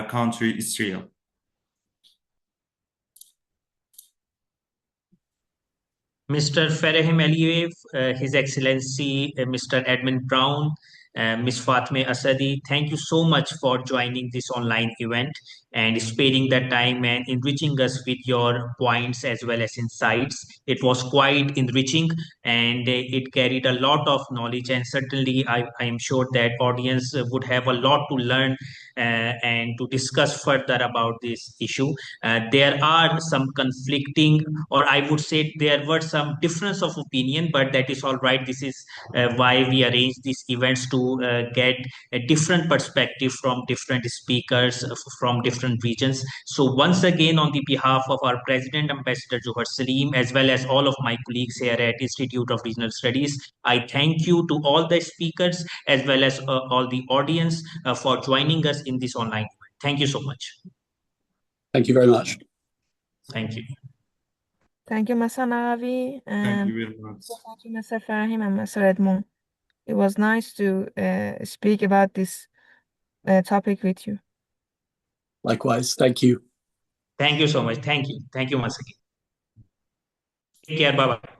country Israel. Mr. Ferahim Eliyev, His Excellency Mr. Edmund Brown, Ms. Fatemeh Asadi, thank you so much for joining this online event and sparing the time and enriching us with your points as well as insights. It was quite enriching and it carried a lot of knowledge, and certainly I am sure that audience would have a lot to learn and to discuss further about this issue. There are some conflicting, or I would say there were some difference of opinion, but that is all right. This is why we arrange these events to get a different perspective from different speakers from different regions. So once again, on the behalf of our President Ambassador Johar Salim, as well as all of my colleagues here at Institute of Regional Studies, I thank you to all the speakers as well as all the audience for joining us in this online event. Thank you so much. Thank you very much. Thank you. Thank you, Mr. Nagavi, Thank and you very much. thank you, Mr. Ferahim and Mr. Edmund. It was nice to speak about this topic with you. Likewise. Thank you. Thank you so much. Thank you. Thank you once again. Take care. Bye-bye.